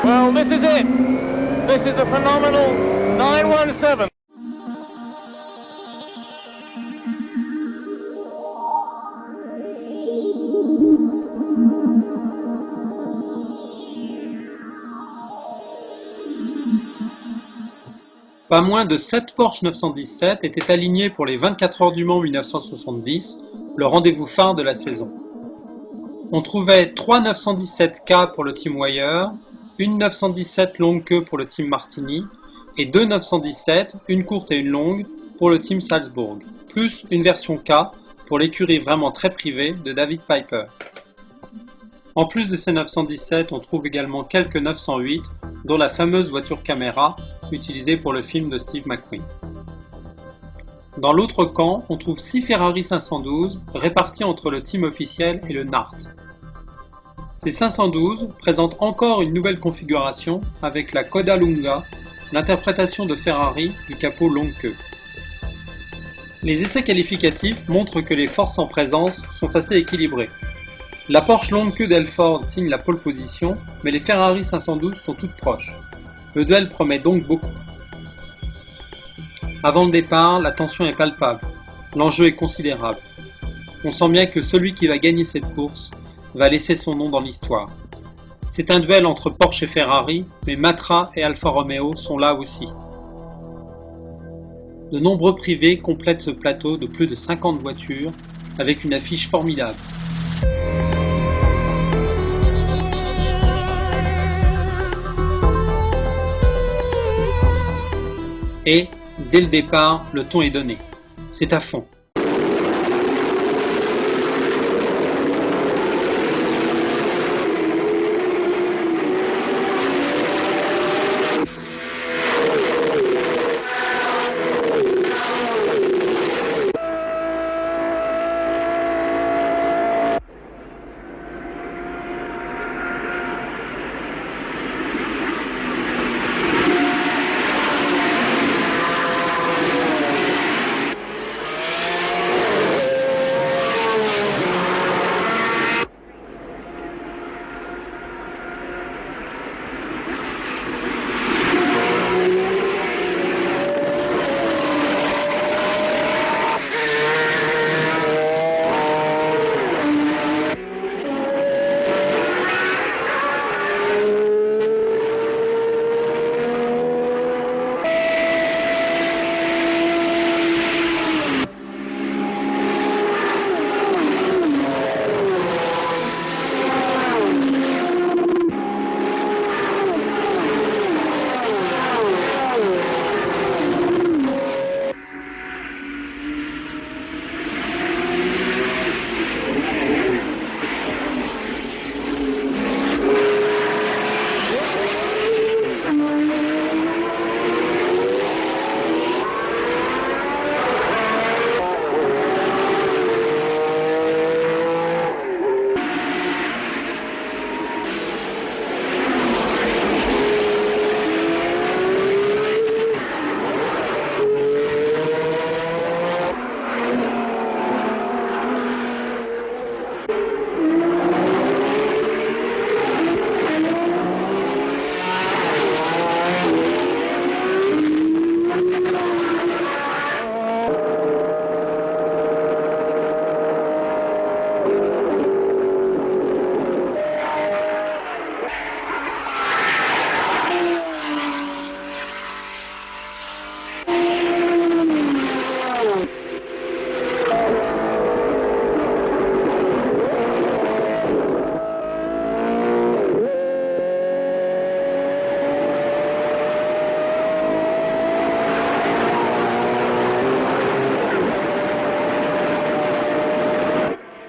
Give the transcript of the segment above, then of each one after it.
Well, this is it. This is a phenomenal 917. Pas moins de 7 Porsche 917 étaient alignés pour les 24 heures du Mans 1970, le rendez-vous phare de la saison. On trouvait 3 917K pour le Team Wire, une 917 longue queue pour le Team Martini et deux 917, une courte et une longue, pour le Team Salzburg, plus une version K pour l'écurie vraiment très privée de David Piper. En plus de ces 917, on trouve également quelques 908, dont la fameuse voiture caméra utilisée pour le film de Steve McQueen. Dans l'autre camp, on trouve 6 Ferrari 512 répartis entre le team officiel et le NART. Ces 512 présentent encore une nouvelle configuration avec la Coda Lunga, l'interprétation de Ferrari du capot longue queue. Les essais qualificatifs montrent que les forces en présence sont assez équilibrées. La Porsche longue queue d'Elford signe la pole position, mais les Ferrari 512 sont toutes proches. Le duel promet donc beaucoup. Avant le départ, la tension est palpable. L'enjeu est considérable. On sent bien que celui qui va gagner cette course va laisser son nom dans l'histoire. C'est un duel entre Porsche et Ferrari, mais Matra et Alfa Romeo sont là aussi. De nombreux privés complètent ce plateau de plus de 50 voitures, avec une affiche formidable. Et, dès le départ, le ton est donné. C'est à fond.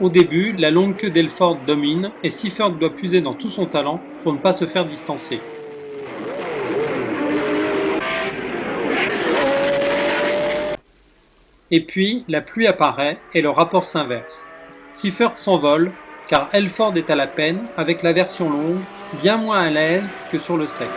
Au début, la longue queue d'Elford domine et Seifert doit puiser dans tout son talent pour ne pas se faire distancer. Et puis, la pluie apparaît et le rapport s'inverse. Seifert s'envole car Elford est à la peine avec la version longue, bien moins à l'aise que sur le sec.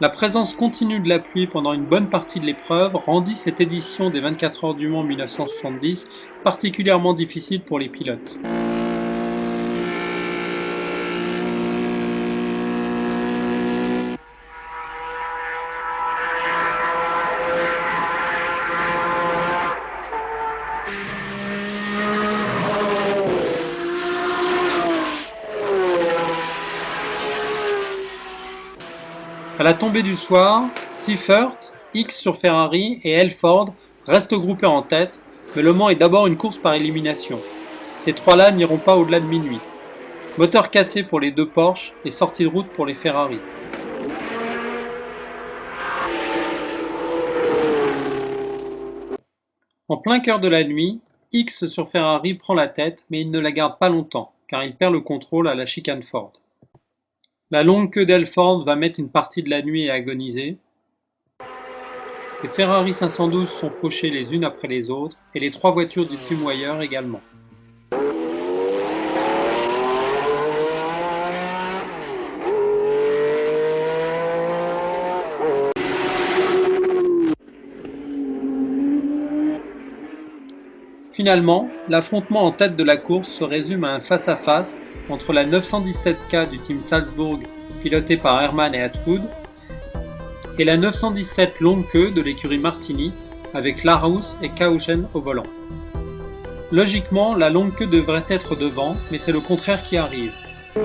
La présence continue de la pluie pendant une bonne partie de l'épreuve rendit cette édition des 24 heures du Mans 1970 particulièrement difficile pour les pilotes. À la tombée du soir, Seifert, Ickx sur Ferrari et Halford restent groupés en tête, mais Le Mans est d'abord une course par élimination. Ces trois-là n'iront pas au-delà de minuit. Moteur cassé pour les deux Porsche et sortie de route pour les Ferrari. En plein cœur de la nuit, Ickx sur Ferrari prend la tête, mais il ne la garde pas longtemps, car il perd le contrôle à la chicane Ford. La longue queue d'Halford va mettre une partie de la nuit à agoniser. Les Ferrari 512 sont fauchées les unes après les autres, et les trois voitures du Team Wire également. Finalement, l'affrontement en tête de la course se résume à un face-à-face entre la 917K du Team Salzburg, pilotée par Hermann et Atwood, et la 917 longue queue de l'écurie Martini, avec Larhouse et Kauchen au volant. Logiquement, la longue queue devrait être devant, mais c'est le contraire qui arrive.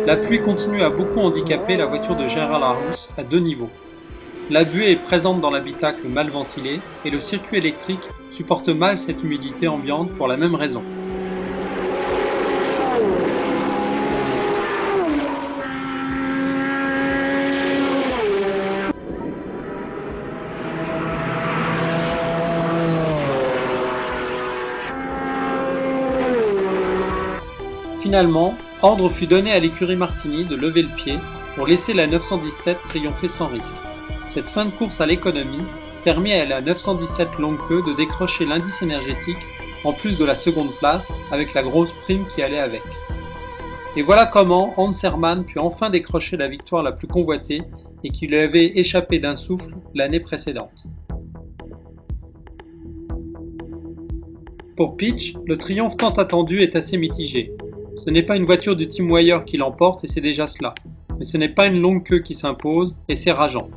La pluie continue à beaucoup handicaper la voiture de Gerald Larhouse à deux niveaux. La buée est présente dans l'habitacle mal ventilé et le circuit électrique supporte mal cette humidité ambiante pour la même raison. Finalement, ordre fut donné à l'écurie Martini de lever le pied pour laisser la 917 triompher sans risque. Cette fin de course à l'économie permet à la 917 longue queue de décrocher l'indice énergétique en plus de la seconde place avec la grosse prime qui allait avec. Et voilà comment Hans Herrmann put enfin décrocher la victoire la plus convoitée et qui lui avait échappé d'un souffle l'année précédente. Pour Pietsch, le triomphe tant attendu est assez mitigé. Ce n'est pas une voiture du Team Wire qui l'emporte et c'est déjà cela. Mais ce n'est pas une longue queue qui s'impose et c'est rageant.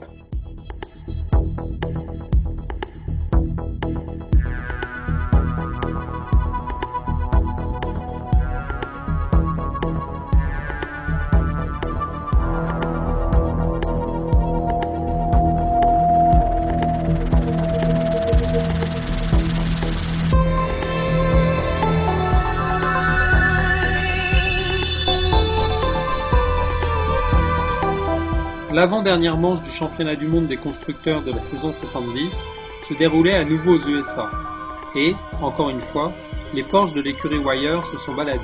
L'avant-dernière manche du championnat du monde des constructeurs de la saison 70 se déroulait à nouveau aux USA. Et, encore une fois, les Porsche de l'écurie Wire se sont baladés.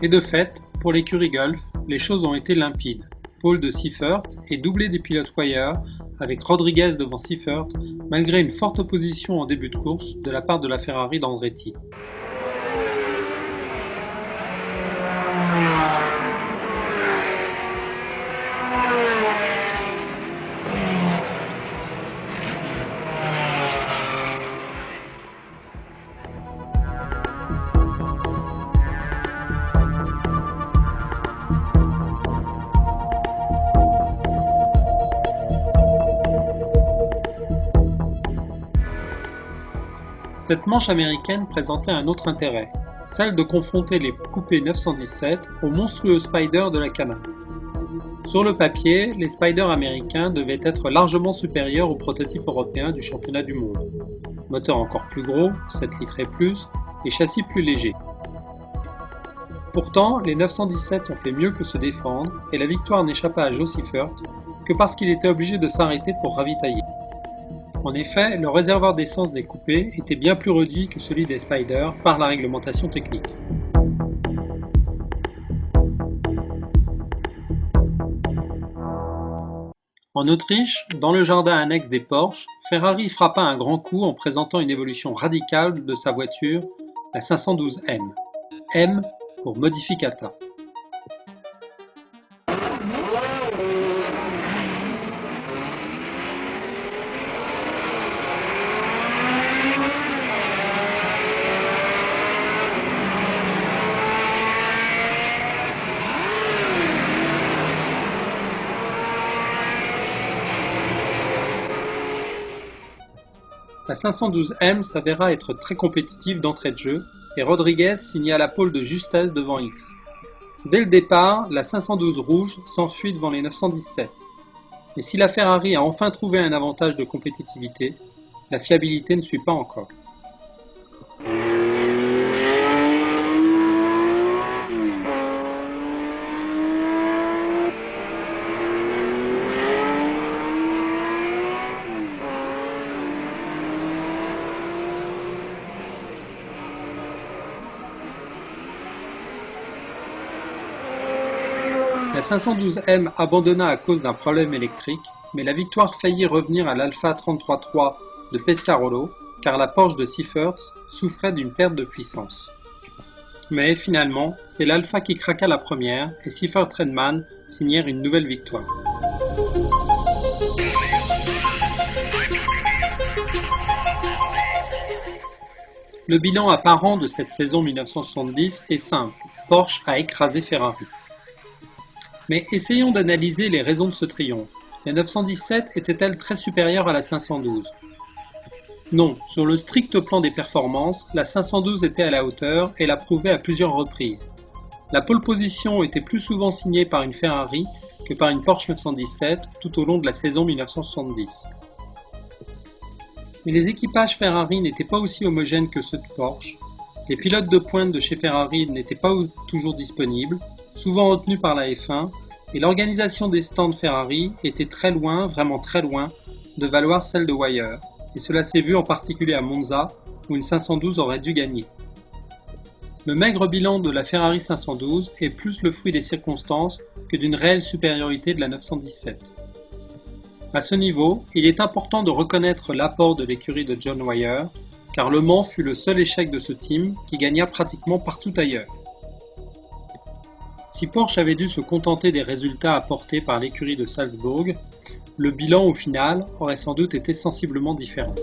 Et de fait, pour l'écurie Gulf, les choses ont été limpides. Pole de Seifert est doublé des pilotes Wire avec Rodriguez devant Seifert malgré une forte opposition en début de course de la part de la Ferrari d'Andretti. Cette manche américaine présentait un autre intérêt, celle de confronter les coupés 917 aux monstrueux Spyder de la Can-Am. Sur le papier, les Spyder américains devaient être largement supérieurs aux prototypes européens du championnat du monde. Moteur encore plus gros, 7 litres et plus, et châssis plus léger. Pourtant, les 917 ont fait mieux que se défendre et la victoire n'échappa à Joe Seifert que parce qu'il était obligé de s'arrêter pour ravitailler. En effet, le réservoir d'essence des coupés était bien plus réduit que celui des Spyder par la réglementation technique. En Autriche, dans le jardin annexe des Porsche, Ferrari frappa un grand coup en présentant une évolution radicale de sa voiture, la 512M. M pour Modificata. La 512M s'avéra être très compétitive d'entrée de jeu et Rodriguez signa la pole de justesse devant X. Dès le départ, la 512 rouge s'enfuit devant les 917. Mais si la Ferrari a enfin trouvé un avantage de compétitivité, la fiabilité ne suit pas encore. La 512M abandonna à cause d'un problème électrique, mais la victoire faillit revenir à l'Alfa 33.3 de Pescarolo, car la Porsche de Siffords souffrait d'une perte de puissance. Mais finalement, c'est l'Alfa qui craqua la première et Siffords-Redman signèrent une nouvelle victoire. Le bilan apparent de cette saison 1970 est simple, Porsche a écrasé Ferrari. Mais essayons d'analyser les raisons de ce triomphe. La 917 était-elle très supérieure à la 512 ? Non, sur le strict plan des performances, la 512 était à la hauteur et l'a prouvé à plusieurs reprises. La pole position était plus souvent signée par une Ferrari que par une Porsche 917 tout au long de la saison 1970. Mais les équipages Ferrari n'étaient pas aussi homogènes que ceux de Porsche. Les pilotes de pointe de chez Ferrari n'étaient pas toujours disponibles, souvent retenus par la F1, et l'organisation des stands Ferrari était très loin, vraiment très loin, de valoir celle de Wire, et cela s'est vu en particulier à Monza, où une 512 aurait dû gagner. Le maigre bilan de la Ferrari 512 est plus le fruit des circonstances que d'une réelle supériorité de la 917. À ce niveau, il est important de reconnaître l'apport de l'écurie de John Wyer, car Le Mans fut le seul échec de ce team qui gagna pratiquement partout ailleurs. Si Porsche avait dû se contenter des résultats apportés par l'écurie de Salzbourg, le bilan au final aurait sans doute été sensiblement différent.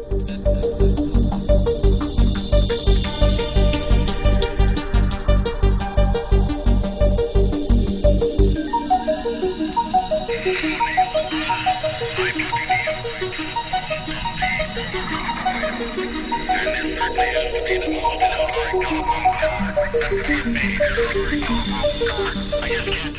I just can't